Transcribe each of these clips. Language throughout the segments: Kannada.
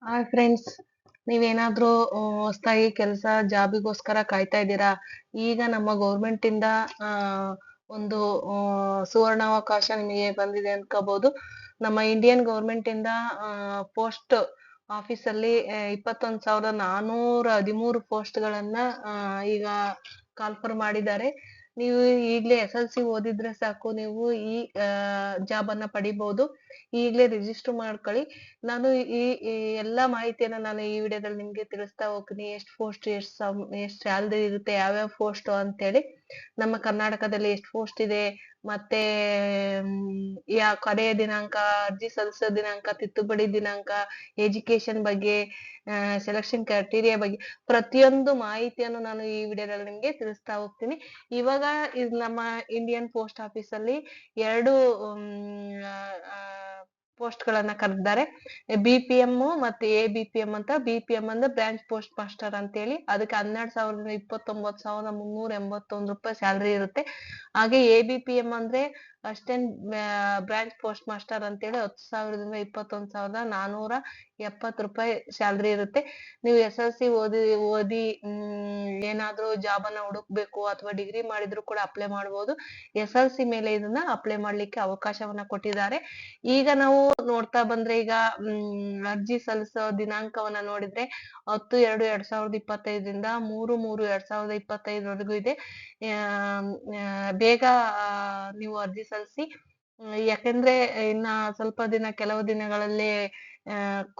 ಹಾಯ್ ಫ್ರೆಂಡ್ಸ್, ನೀವೇನಾದ್ರೂ ಹೊಸದಾಗಿ ಕೆಲಸ ಜಾಬಿಗೋಸ್ಕರ ಕಾಯ್ತಾ ಇದ್ದೀರಾ? ಈಗ ನಮ್ಮ ಗೌರ್ಮೆಂಟ್ ಇಂದ ಒಂದು ಸುವರ್ಣಾವಕಾಶ ನಿಮಗೆ ಬಂದಿದೆ ಅನ್ಕೋಬಹುದು. ನಮ್ಮ ಇಂಡಿಯನ್ ಗೌರ್ಮೆಂಟ್ ಇಂದ ಪೋಸ್ಟ್ ಆಫೀಸ್ ಅಲ್ಲಿ 21,413 ಪೋಸ್ಟ್ ಗಳನ್ನ ಈಗ ಕಾಲ್ಫರ್ ಮಾಡಿದ್ದಾರೆ. ನೀವು ಈಗ್ಲೇ SLC ಓದಿದ್ರೆ ಸಾಕು, ನೀವು ಈ ಜಾಬ್ ಅನ್ನ ಪಡಿಬಹುದು. ಈಗ್ಲೇ ರಿಜಿಸ್ಟರ್ ಮಾಡ್ಕೊಳ್ಳಿ. ನಾನು ಈ ಈ ಎಲ್ಲಾ ಮಾಹಿತಿಯನ್ನ ನಾನು ಈ ವಿಡಿಯೋದಲ್ಲಿ ನಿಮ್ಗೆ ತಿಳಿಸ್ತಾ ಹೋಗ್ತೀನಿ. ಎಷ್ಟು ಪೋಸ್ಟ್, ಎಷ್ಟು ಸ್ಯಾಲರಿ ಇರುತ್ತೆ, ಯಾವ್ಯಾವ ಪೋಸ್ಟ್ ಅಂತೇಳಿ, ನಮ್ಮ ಕರ್ನಾಟಕದಲ್ಲಿ ಎಷ್ಟು ಪೋಸ್ಟ್ ಇದೆ, ಮತ್ತೆ ಕೊನೆಯ ದಿನಾಂಕ, ಅರ್ಜಿ ಸಲ್ಲಿಸೋ ದಿನಾಂಕ, ತಿದ್ದುಪಡಿ ದಿನಾಂಕ, ಎಜುಕೇಶನ್ ಬಗ್ಗೆ, ಸೆಲೆಕ್ಷನ್ ಕ್ರೈಟೀರಿಯಾ ಬಗ್ಗೆ ಪ್ರತಿಯೊಂದು ಮಾಹಿತಿಯನ್ನು ನಾನು ಈ ವಿಡಿಯೋದಲ್ಲಿ ನಿಮ್ಗೆ ತಿಳಿಸ್ತಾ ಹೋಗ್ತೀನಿ. ಇವಾಗ ನಮ್ಮ ಇಂಡಿಯನ್ ಪೋಸ್ಟ್ ಆಫೀಸ್ ಅಲ್ಲಿ ಎರಡು ಪೋಸ್ಟ್ ಗಳನ್ನ ಕರೆದಿದ್ದಾರೆ. BPM ಮತ್ತೆ ABPM ಅಂತ. BPM ಅಂದ್ರೆ ಬ್ರಾಂಚ್ ಪೋಸ್ಟ್ ಮಾಸ್ಟರ್ ಅಂತ ಹೇಳಿ, ಅದಕ್ಕೆ 12,29,381 ರೂಪಾಯಿ ಸ್ಯಾಲರಿ ಇರುತ್ತೆ. ಹಾಗೆ ABPM ಅಂದ್ರೆ ಅಸಿಸ್ಟೆಂಟ್ ಬ್ರಾಂಚ್ ಪೋಸ್ಟ್ ಮಾಸ್ಟರ್ ಅಂತ ಹೇಳಿ 10,000ದಿಂದ 21,470 ರೂಪಾಯಿ ಸ್ಯಾಲರಿ ಇರುತ್ತೆ. ನೀವು SLC ಓದಿ ಏನಾದ್ರೂ ಜಾಬ್ ಅನ್ನ ಹುಡುಕ್ಬೇಕು ಅಥವಾ ಡಿಗ್ರಿ ಮಾಡಿದ್ರು ಕೂಡ ಅಪ್ಲೈ ಮಾಡಬಹುದು. SLC ಮೇಲೆ ಇದನ್ನ ಅಪ್ಲೈ ಮಾಡ್ಲಿಕ್ಕೆ ಅವಕಾಶವನ್ನ ಕೊಟ್ಟಿದ್ದಾರೆ. ಈಗ ನಾವು ನೋಡ್ತಾ ಬಂದ್ರೆ, ಈಗ ಅರ್ಜಿ ಸಲ್ಲಿಸೋ ದಿನಾಂಕವನ್ನ ನೋಡಿದ್ರೆ 10/2/2025ರಿಂದ 3/3/2025 ಇದೆ. ಬೇಗ ನೀವು ಅರ್ಜಿ ಸಲ್ಲಿಸಿ. ಯಾಕಂದ್ರೆ ಇನ್ನ ಸ್ವಲ್ಪ ದಿನ, ಕೆಲವು ದಿನಗಳಲ್ಲಿ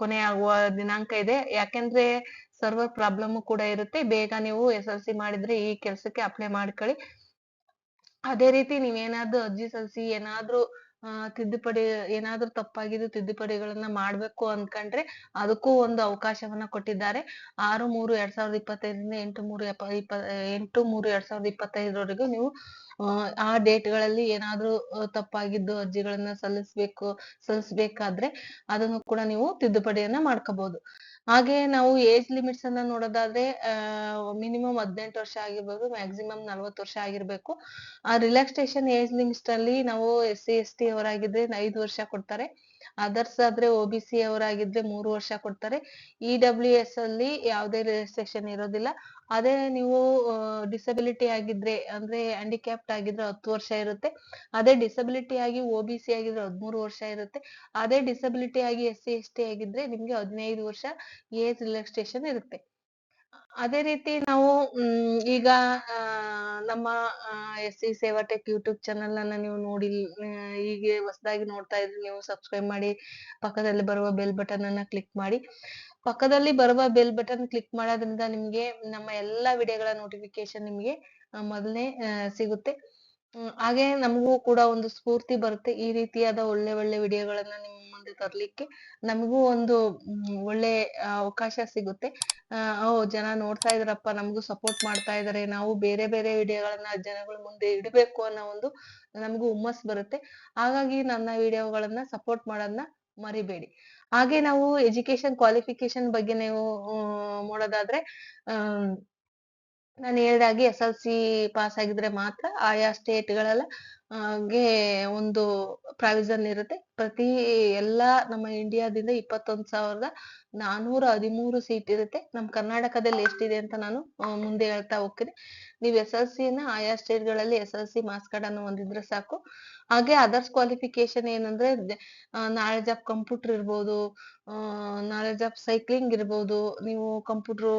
ಕೊನೆ ಆಗುವ ದಿನಾಂಕ ಇದೆ. ಯಾಕಂದ್ರೆ ಸರ್ವರ್ ಪ್ರಾಬ್ಲಮ್ ಕೂಡ ಇರುತ್ತೆ. ಬೇಗ ನೀವು SLC ಮಾಡಿದ್ರೆ ಈ ಕೆಲ್ಸಕ್ಕೆ ಅಪ್ಲೈ ಮಾಡ್ಕೊಳ್ಳಿ. ಅದೇ ರೀತಿ ನೀವೇನಾದ್ರೂ ಅರ್ಜಿ ಸಲ್ಲಿಸಿ ಏನಾದ್ರೂ ತಿದ್ದುಪಡಿ, ಏನಾದ್ರೂ ತಪ್ಪಾಗಿದ್ದು ತಿದ್ದುಪಡಿಗಳನ್ನ ಮಾಡ್ಬೇಕು ಅನ್ಕೊಂಡ್ರೆ ಅದಕ್ಕೂ ಒಂದು ಅವಕಾಶವನ್ನ ಕೊಟ್ಟಿದ್ದಾರೆ. 6/3/2025ರಿಂದ 8/3/2025 ನೀವು ಆ ಡೇಟ್ಗಳಲ್ಲಿ ಏನಾದ್ರೂ ತಪ್ಪಾಗಿದ್ದು ಅರ್ಜಿಗಳನ್ನ ಸಲ್ಲಿಸಬೇಕಾದ್ರೆ ಅದನ್ನು ಕೂಡ ನೀವು ತಿದ್ದುಪಡಿಯನ್ನ ಮಾಡ್ಕೋಬಹುದು. ಹಾಗೆ ನಾವು ಏಜ್ ಲಿಮಿಟ್ಸ್ ಅನ್ನ ನೋಡೋದಾದ್ರೆ, ಮಿನಿಮಮ್ 18 ವರ್ಷ ಆಗಿರ್ಬೋದು, ಮ್ಯಾಕ್ಸಿಮಮ್ 40 ವರ್ಷ ಆಗಿರ್ಬೇಕು. ಆ ರಿಲ್ಯಾಕ್ಸೇಷನ್ ಏಜ್ ಲಿಮಿಟ್ಸ್ ಅಲ್ಲಿ ನಾವು SC/ST ಅವರಾಗಿದ್ರೆ 5 ವರ್ಷ ಕೊಡ್ತಾರೆ. ಅದರ್ಸ್ ಆದ್ರೆ OBC ಅವರಾಗಿದ್ರೆ 3 ವರ್ಷ ಕೊಡ್ತಾರೆ. EWS ಅಲ್ಲಿ ಯಾವುದೇ ರಿಲ್ಯಾಕ್ಸೇಷನ್ ಇರೋದಿಲ್ಲ. ಅದೇ ನೀವು ಡಿಸಬಿಲಿಟಿ ಆಗಿದ್ರೆ, ಅಂದ್ರೆ ಹ್ಯಾಂಡಿಕ್ಯಾಪ್ಟ್ ಆಗಿದ್ರೆ 10 ವರ್ಷ ಇರುತ್ತೆ. ಅದೇ ಡಿಸಬಿಲಿಟಿ ಆಗಿ OBC ಆಗಿದ್ರೆ 13 ವರ್ಷ ಇರುತ್ತೆ. ಅದೇ ಡಿಸಬಿಲಿಟಿ ಆಗಿ SC/ST ಆಗಿದ್ರೆ ನಿಮ್ಗೆ 15 ವರ್ಷ ಏಜ್ ರಿಲ್ಯಾಕ್ಸೇಷನ್ ಇರುತ್ತೆ. ಅದೇ ರೀತಿ ನಾವು ಈಗ ನಮ್ಮ SC ಸೇವಾ ಟೆಕ್ ಯೂಟ್ಯೂಬ್ ಚಾನಲ್ ಅನ್ನ ನೀವು ನೋಡಿ, ಹೀಗೆ ಹೊಸದಾಗಿ ನೋಡ್ತಾ ಇದ್ರೆ ನೀವು ಸಬ್ಸ್ಕ್ರೈಬ್ ಮಾಡಿ, ಪಕ್ಕದಲ್ಲಿ ಬರುವ ಬೆಲ್ ಬಟನ್ ಅನ್ನ ಕ್ಲಿಕ್ ಮಾಡಿ. ಪಕ್ಕದಲ್ಲಿ ಬರುವ ಬೆಲ್ ಬಟನ್ ಕ್ಲಿಕ್ ಮಾಡೋದ್ರಿಂದ ನಿಮ್ಗೆ ನಮ್ಮ ಎಲ್ಲಾ ವಿಡಿಯೋಗಳ ನೋಟಿಫಿಕೇಶನ್ ನಿಮ್ಗೆ ಮೊದಲನೇ ಸಿಗುತ್ತೆ. ಹಾಗೆ ನಮಗೂ ಕೂಡ ಒಂದು ಸ್ಫೂರ್ತಿ ಬರುತ್ತೆ. ಈ ರೀತಿಯಾದ ಒಳ್ಳೆ ಒಳ್ಳೆ ವಿಡಿಯೋಗಳನ್ನ ನಿಮ್ಮ ಮುಂದೆ ತರ್ಲಿಕ್ಕೆ ನಮಗೂ ಒಂದು ಒಳ್ಳೆ ಅವಕಾಶ ಸಿಗುತ್ತೆ. ಜನ ನೋಡ್ತಾ ಇದಾರಪ್ಪ, ನಮಗೂ ಸಪೋರ್ಟ್ ಮಾಡ್ತಾ ಇದಾರೆ, ನಾವು ಬೇರೆ ಬೇರೆ ವಿಡಿಯೋಗಳನ್ನ ಜನಗಳ ಮುಂದೆ ಇಡಬೇಕು ಅನ್ನೋ ಒಂದು ನಮಗೂ ಹುಮ್ಮಸ್ ಬರುತ್ತೆ. ಹಾಗಾಗಿ ನನ್ನ ವಿಡಿಯೋಗಳನ್ನ ಸಪೋರ್ಟ್ ಮಾಡೋದನ್ನ ಮರಿಬೇಡಿ. ಹಾಗೆ ನಾವು ಎಜುಕೇಶನ್ ಕ್ವಾಲಿಫಿಕೇಶನ್ ಬಗ್ಗೆ ನೀವು ನೋಡೋದಾದ್ರೆ, ನಾನು ಹೇಳ್ದಾಗೆ SLC ಪಾಸ್ ಆಗಿದ್ರೆ ಮಾತ್ರ ಆಯಾ ಸ್ಟೇಟ್ಗಳೆಲ್ಲ ಗೆ ಒಂದು ಪ್ರಾವಿಷನ್ ಇರುತ್ತೆ. ಎಲ್ಲಾ ನಮ್ಮ ಇಂಡಿಯಾದಿಂದ 21,413 ಸೀಟ್ ಇರುತ್ತೆ. ನಮ್ಮ ಕರ್ನಾಟಕದಲ್ಲಿ ಎಷ್ಟಿದೆ ಅಂತ ನಾನು ಮುಂದೆ ಹೇಳ್ತಾ ಹೋಗ್ತೀನಿ. ನೀವು SLC ನ ಆಯಾ ಸ್ಟೇಟ್ಗಳಲ್ಲಿ SLC ಮಾರ್ಕ್ಸ್ ಕಾರ್ಡ್ ಅನ್ನು ಹೊಂದಿದ್ರೆ ಸಾಕು. ಹಾಗೆ ಅದರ್ಸ್ ಕ್ವಾಲಿಫಿಕೇಶನ್ ಏನಂದ್ರೆ, ನಾಲೆಜ್ ಆಫ್ ಕಂಪ್ಯೂಟರ್ ಇರ್ಬೋದು, ನಾಲೆಜ್ ಆಫ್ ಸೈಕ್ಲಿಂಗ್ ಇರ್ಬೋದು. ನೀವು ಕಂಪ್ಯೂಟರ್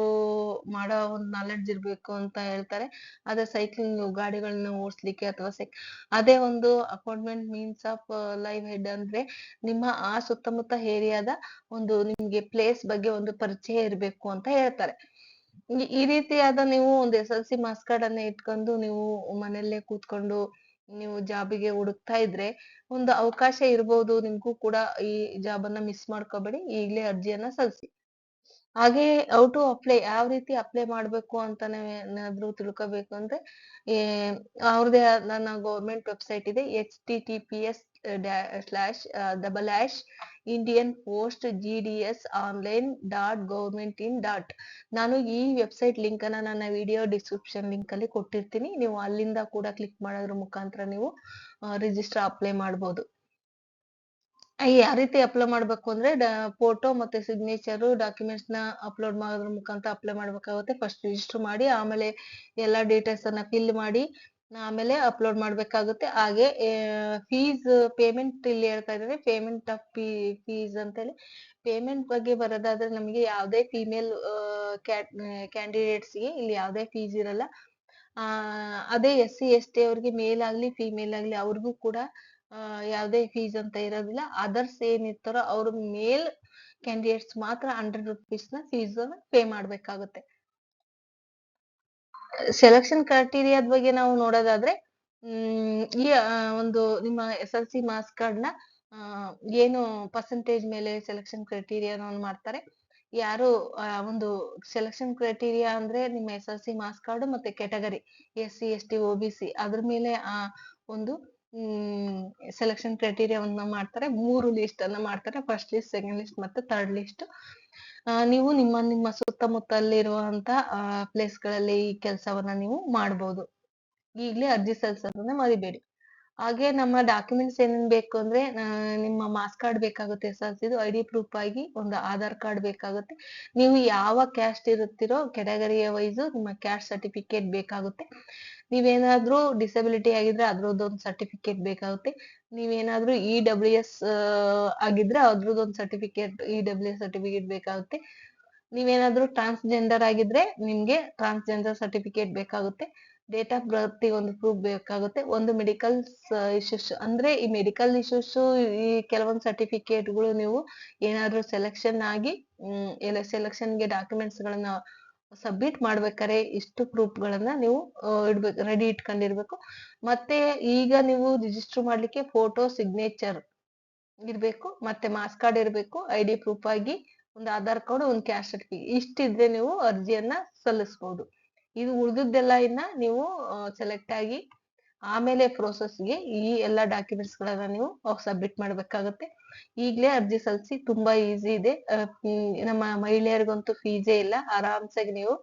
ಮಾಡೋ ಒಂದು ನಾಲೆಡ್ಜ್ ಇರ್ಬೇಕು ಅಂತ ಹೇಳ್ತಾರೆ. ಅದೇ ಸೈಕ್ಲಿಂಗ್, ಗಾಡಿಗಳನ್ನ ಓಡಿಸ್ಲಿಕ್ಕೆ ಅಥವಾ ಅದೇ ಒಂದು apartment means of live head ಅಂದ್ರೆ ನಿಮ್ಮ ಆ ಸುತ್ತಮುತ್ತ ಏರಿಯಾದ ಒಂದು ನಿಮ್ಗೆ ಪ್ಲೇಸ್ ಬಗ್ಗೆ ಒಂದು ಪರಿಚಯ ಇರ್ಬೇಕು ಅಂತ ಹೇಳ್ತಾರೆ. ಈ ರೀತಿಯಾದ ನೀವು ಒಂದು SLC ಮಾರ್ಕ್ಸ್ ಕಾರ್ಡ್ ಅನ್ನ ಇಟ್ಕೊಂಡು ನೀವು ಮನೆಯಲ್ಲೇ ಕೂತ್ಕೊಂಡು ನೀವು ಜಾಬಿಗೆ ಹುಡುಕ್ತಾ ಇದ್ರೆ ಒಂದು ಅವಕಾಶ ಇರ್ಬೋದು ನಿಮ್ಗೂ ಕೂಡ. ಈ ಜಾಬ್ ಅನ್ನ ಮಿಸ್ ಮಾಡ್ಕೋಬೇಡಿ, ಈಗ್ಲೇ ಅರ್ಜಿಯನ್ನ ಸಲ್ಲಿಸಿ. ಹಾಗೆ ಹೌ ಟು ಅಪ್ಲೈ, ಯಾವ ರೀತಿ ಅಪ್ಲೈ ಮಾಡ್ಬೇಕು ಅಂತಾನೆ ಏನಾದ್ರು ತಿಳ್ಕೊಬೇಕು ಅಂದ್ರೆ, ಅವ್ರದೇ ನನ್ನ ಗೌರ್ಮೆಂಟ್ ವೆಬ್ಸೈಟ್ ಇದೆ. https://indianpostgdsonline.governmentin. ನಾನು ಈ ವೆಬ್ಸೈಟ್ ಲಿಂಕ್ ಅನ್ನ ನನ್ನ ವಿಡಿಯೋ ಡಿಸ್ಕ್ರಿಪ್ಷನ್ ಲಿಂಕ್ ಅಲ್ಲಿ ಕೊಟ್ಟಿರ್ತೀನಿ. ನೀವು ಅಲ್ಲಿಂದ ಕೂಡ ಕ್ಲಿಕ್ ಮಾಡೋದ್ರ ಮುಖಾಂತರ ನೀವು ರಿಜಿಸ್ಟರ್ ಅಪ್ಲೈ ಮಾಡ್ಬೋದು. ಯಾವ ರೀತಿ ಅಪ್ಲೈ ಮಾಡ್ಬೇಕು ಅಂದ್ರೆ ಫೋಟೋ ಮತ್ತೆ ಸಿಗ್ನೇಚರ್ ಡಾಕ್ಯುಮೆಂಟ್ಸ್ ನ ಅಪ್ಲೋಡ್ ಮಾಡೋದ್ರ ಮುಖಾಂತರ ಅಪ್ಲೈ ಮಾಡ್ಬೇಕಾಗುತ್ತೆ. ಫಸ್ಟ್ ರಿಜಿಸ್ಟರ್ ಮಾಡಿ ಆಮೇಲೆ ಎಲ್ಲಾ ಡೀಟೇಲ್ಸ್ ಅನ್ನ ಫಿಲ್ ಮಾಡಿ ಆಮೇಲೆ ಅಪ್ಲೋಡ್ ಮಾಡ್ಬೇಕಾಗುತ್ತೆ. ಹಾಗೆ ಫೀಸ್ ಪೇಮೆಂಟ್ ಇಲ್ಲಿ ಹೇಳ್ತಾ ಇದ್ದಾರೆ, ಪೇಮೆಂಟ್ ಆಫ್ ಫೀಸ್ ಅಂತೇಳಿ. ಪೇಮೆಂಟ್ ಬಗ್ಗೆ ಬರೋದಾದ್ರೆ ನಮಗೆ ಯಾವುದೇ ಫಿಮೇಲ್ ಕ್ಯಾಂಡಿಡೇಟ್ಸ್ ಗೆ ಇಲ್ಲಿ ಯಾವುದೇ ಫೀಸ್ ಇರಲ್ಲ. ಅದೇ SC ST ಅವ್ರಿಗೆ ಮೇಲ್ ಆಗ್ಲಿ ಫಿಮೇಲ್ ಆಗ್ಲಿ ಅವ್ರಿಗೂ ಕೂಡ ಯಾವುದೇ ಫೀಸ್ ಅಂತ ಇರೋದಿಲ್ಲ. ಅದರ್ಸ್ ಏನಿರ್ತಾರೋ ಅವ್ರು ಮೇಲ್ ಕ್ಯಾಂಡಿಡೇಟ್ಸ್ ಮಾತ್ರ 100 rupees ನ ಫೀಸ್ ಪೇ ಮಾಡ್ಬೇಕಾಗುತ್ತೆ. ಸೆಲೆಕ್ಷನ್ ಕ್ರೈಟೀರಿಯಾದ ಬಗ್ಗೆ ನಾವು ನೋಡೋದಾದ್ರೆ ಈ ಒಂದು ನಿಮ್ಮ SSLC ಮಾರ್ಕ್ಸ್ ಕಾರ್ಡ್ ನ ಏನು ಪರ್ಸೆಂಟೇಜ್ ಮೇಲೆ ಸೆಲೆಕ್ಷನ್ ಕ್ರೈಟೀರಿಯಾನ ಮಾಡ್ತಾರೆ. ಯಾರು ಒಂದು ಸೆಲೆಕ್ಷನ್ ಕ್ರೈಟೀರಿಯಾ ಅಂದ್ರೆ ನಿಮ್ಮ SSLC ಮಾರ್ಕ್ಸ್ ಕಾರ್ಡ್ ಮತ್ತೆ ಕ್ಯಾಟಗರಿ SC ST OBC ಅದ್ರ ಮೇಲೆ ಒಂದು ಸೆಲೆಕ್ಷನ್ ಕ್ರೈಟೀರಿಯಾವನ್ನ ಮಾಡ್ತಾರೆ. 3 ಲಿಸ್ಟ್ ಅನ್ನ ಮಾಡ್ತಾರೆ, ಫಸ್ಟ್ ಲಿಸ್ಟ್, ಸೆಕೆಂಡ್ ಲಿಸ್ಟ್ ಮತ್ತೆ ಥರ್ಡ್ ಲಿಸ್ಟ್. ನೀವು ನಿಮ್ಮ ಸುತ್ತಮುತ್ತಲಿರುವಂತ ಪ್ಲೇಸ್ ಗಳಲ್ಲಿ ಈ ಕೆಲಸವನ್ನ ನೀವು ಮಾಡಬಹುದು. ಈಗಲೇ ಅರ್ಜಿ ಸಲ್ಲಿಸೋದನ್ನ ಮರಿಬೇಡಿ. ಹಾಗೆ ನಮ್ಮ ಡಾಕ್ಯುಮೆಂಟ್ಸ್ ಏನೇನ್ ಬೇಕು ಅಂದ್ರೆ ನಿಮ್ಮ ಮಾರ್ಕ್ಸ್ ಕಾರ್ಡ್ ಬೇಕಾಗುತ್ತೆ, SSLC ID ಪ್ರೂಫ್ ಆಗಿ ಒಂದು ಆಧಾರ್ ಕಾರ್ಡ್ ಬೇಕಾಗುತ್ತೆ. ನೀವು ಯಾವ ಕ್ಯಾಸ್ಟ್ ಇರುತ್ತೀರೋ ಕೆಟಗರಿಯ ವೈಸ್ ನಿಮ್ಮ ಕ್ಯಾಸ್ಟ್ ಸರ್ಟಿಫಿಕೇಟ್ ಬೇಕಾಗುತ್ತೆ. ನೀವೇನಾದ್ರೂ ಡಿಸಬಿಲಿಟಿ ಆಗಿದ್ರೆ ಅದ್ರದ್ದೊಂದು ಸರ್ಟಿಫಿಕೇಟ್ ಬೇಕಾಗುತ್ತೆ. ನೀವೇನಾದ್ರೂ EWS ಆಗಿದ್ರೆ ಅದ್ರದ್ದೊಂದು ಸರ್ಟಿಫಿಕೇಟ್ EWS ಸರ್ಟಿಫಿಕೇಟ್ ಬೇಕಾಗುತ್ತೆ. ನೀವೇನಾದ್ರೂ ಟ್ರಾನ್ಸ್ಜೆಂಡರ್ ಆಗಿದ್ರೆ ನಿಮ್ಗೆ ಟ್ರಾನ್ಸ್ಜೆಂಡರ್ ಸರ್ಟಿಫಿಕೇಟ್ ಬೇಕಾಗುತ್ತೆ. ಡೇಟ್ ಆಫ್ ಬರ್ತ್ ಒಂದು ಪ್ರೂಫ್ ಬೇಕಾಗುತ್ತೆ. ಒಂದು ಮೆಡಿಕಲ್ ಇಶ್ಯೂಸ್ ಅಂದ್ರೆ ಈ ಮೆಡಿಕಲ್ ಇಶ್ಯೂಸ್ ಈ ಕೆಲವೊಂದು ಸರ್ಟಿಫಿಕೇಟ್ಗಳು ನೀವು ಏನಾದ್ರೂ ಸೆಲೆಕ್ಷನ್ ಆಗಿ ಸೆಲೆಕ್ಷನ್ ಗೆ ಡಾಕ್ಯುಮೆಂಟ್ಸ್ ಗಳನ್ನ ಸಬ್ಮಿಟ್ ಮಾಡ್ಬೇಕಾದ್ರೆ ಇಷ್ಟು ಪ್ರೂಫ್ ಗಳನ್ನ ನೀವು ರೆಡಿ ಇಟ್ಕೊಂಡಿರ್ಬೇಕು. ಮತ್ತೆ ಈಗ ನೀವು ರಿಜಿಸ್ಟರ್ ಮಾಡ್ಲಿಕ್ಕೆ ಫೋಟೋ ಸಿಗ್ನೇಚರ್ ಇರ್ಬೇಕು, ಮತ್ತೆ ಮಾರ್ಕ್ಸ್ ಕಾರ್ಡ್ ಇರ್ಬೇಕು, ID ಪ್ರೂಫ್ ಆಗಿ ಒಂದು ಆಧಾರ್ ಕಾರ್ಡ್, ಒಂದು ಕ್ಯಾಸ್ಟ್ ಸರ್ಟಿಫಿಕೇಟ್ ಇಷ್ಟಿದ್ರೆ ನೀವು ಅರ್ಜಿಯನ್ನ ಸಲ್ಲಿಸಬಹುದು. ಇದು ಉಳಿದದ್ದೆಲ್ಲ ಇನ್ನ ನೀವು ಸೆಲೆಕ್ಟ್ ಆಗಿ ಆಮೇಲೆ ಗೆ ಈ ಎಲ್ಲಾ ಡಾಕ್ಯುಮೆಂಟ್ಸ್ ಗಳನ್ನ ನೀವು ಸಬ್ಮಿಟ್ ಮಾಡ್ಬೇಕಾಗುತ್ತೆ. ಈಗ್ಲೇ ಅರ್ಜಿ ಸಲ್ಲಿಸಿ, ತುಂಬಾ ಈಸಿ ಇದೆ. ನಮ್ಮ ಮಹಿಳೆಯರಿಗಂತೂ ಫೀಸೇ ಇಲ್ಲ. ಆರಾಮ್ಸಾಗಿ ನೀವು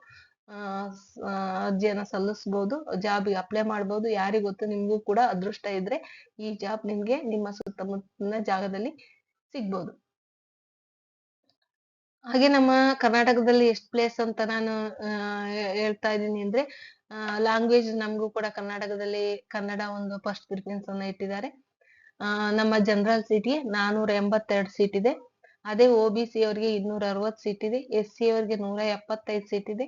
ಅರ್ಜಿಯನ್ನ ಸಲ್ಲಿಸಬಹುದು, ಜಾಬ್ಗೆ ಅಪ್ಲೈ ಮಾಡಬಹುದು. ಯಾರಿಗ್ ಗೊತ್ತು, ನಿಮ್ಗೂ ಕೂಡ ಅದೃಷ್ಟ ಇದ್ರೆ ಈ ಜಾಬ್ ನಿಮ್ಗೆ ನಿಮ್ಮ ಸುತ್ತಮುತ್ತಲಿನ ಜಾಗದಲ್ಲಿ ಸಿಗ್ಬೋದು. ಹಾಗೆ ನಮ್ಮ ಕರ್ನಾಟಕದಲ್ಲಿ ಎಷ್ಟು ಪ್ಲೇಸ್ ಅಂತ ನಾನು ಹೇಳ್ತಾ ಇದ್ದೀನಿ ಅಂದ್ರೆ ಲ್ಯಾಂಗ್ವೇಜ್ ನಮಗೂ ಕೂಡ ಕರ್ನಾಟಕದಲ್ಲಿ ಕನ್ನಡ ಒಂದು ಫಸ್ಟ್ ಪ್ರಿಫರೆನ್ಸ್ ಅನ್ನ ಇಟ್ಟಿದ್ದಾರೆ. ನಮ್ಮ ಜನರಲ್ ಸೀಟ್ಗೆ 482 ಸೀಟ್ ಇದೆ. ಅದೇ OBC ಅವರಿಗೆ 260 ಸೀಟ್ ಇದೆ. SC ಅವರಿಗೆ 175 ಸೀಟ್ ಇದೆ.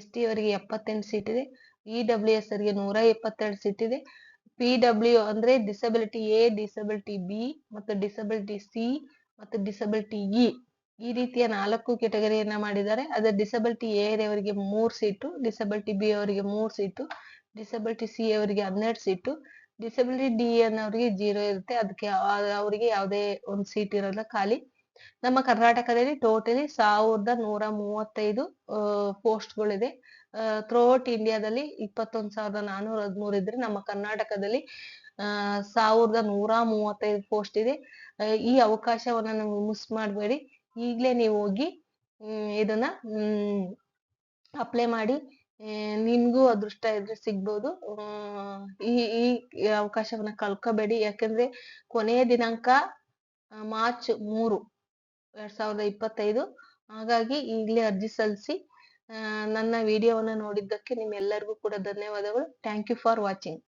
ST ಅವರಿಗೆ 78 ಸೀಟ್ ಇದೆ. EWS ಅವರಿಗೆ 122 ಸೀಟ್ ಇದೆ. PW ಅಂದ್ರೆ ಡಿಸಬಿಲಿಟಿ A, ಡಿಸಬಿಲಿಟಿ B ಮತ್ತು ಡಿಸಬಿಲಿಟಿ C ಮತ್ತು ಡಿಸಬಿಲಿಟಿ E ಈ ರೀತಿಯ 4 ಕೆಟಗರಿಯನ್ನ ಮಾಡಿದ್ದಾರೆ. ಅದೇ ಡಿಸಬಿಲಿಟಿ A ಅವರಿಗೆ 3 ಸೀಟು, ಡಿಸಬಿಲಿಟಿ B ಅವರಿಗೆ 3 ಸೀಟು, ಡಿಸಬಿಲಿಟಿ C ಅವರಿಗೆ 12 ಸೀಟು, ಡಿಸಬಿಲಿಟಿ D ಅನ್ನೋರಿಗೆ 0 ಇರುತ್ತೆ. ಅದಕ್ಕೆ ಅವರಿಗೆ ಯಾವುದೇ ಒಂದು ಸೀಟ್ ಇರೋಲ್ಲ ಖಾಲಿ. ನಮ್ಮ ಕರ್ನಾಟಕದಲ್ಲಿ ಟೋಟಲಿ 1135 ಪೋಸ್ಟ್ಗಳಿದೆ. ಥ್ರೂಔಟ್ ಇಂಡಿಯಾದಲ್ಲಿ 21,413 ಇದ್ರೆ ನಮ್ಮ ಕರ್ನಾಟಕದಲ್ಲಿ 1135 ಪೋಸ್ಟ್ ಇದೆ. ಈ ಅವಕಾಶವನ್ನ ನೀವು ಮಿಸ್ ಮಾಡಬೇಡಿ. ಈಗಲೇ ನೀವು ಹೋಗಿ ಇದನ್ನ ಅಪ್ಲೈ ಮಾಡಿ. ನಿಮ್ಗೂ ಅದೃಷ್ಟ ಇದ್ರೆ ಸಿಗ್ಬೋದು. ಈ ಅವಕಾಶವನ್ನ ಕಳ್ಕೋಬೇಡಿ. ಯಾಕಂದ್ರೆ ಕೊನೆಯ ದಿನಾಂಕ ಮಾರ್ಚ್ 3, 2025. ಹಾಗಾಗಿ ಈಗಲೇ ಅರ್ಜಿ ಸಲ್ಲಿಸಿ. ನನ್ನ ವಿಡಿಯೋವನ್ನ ನೋಡಿದ್ದಕ್ಕೆ ನಿಮ್ಮೆಲ್ಲರಿಗೂ ಕೂಡ ಧನ್ಯವಾದಗಳು. Thank you for watching.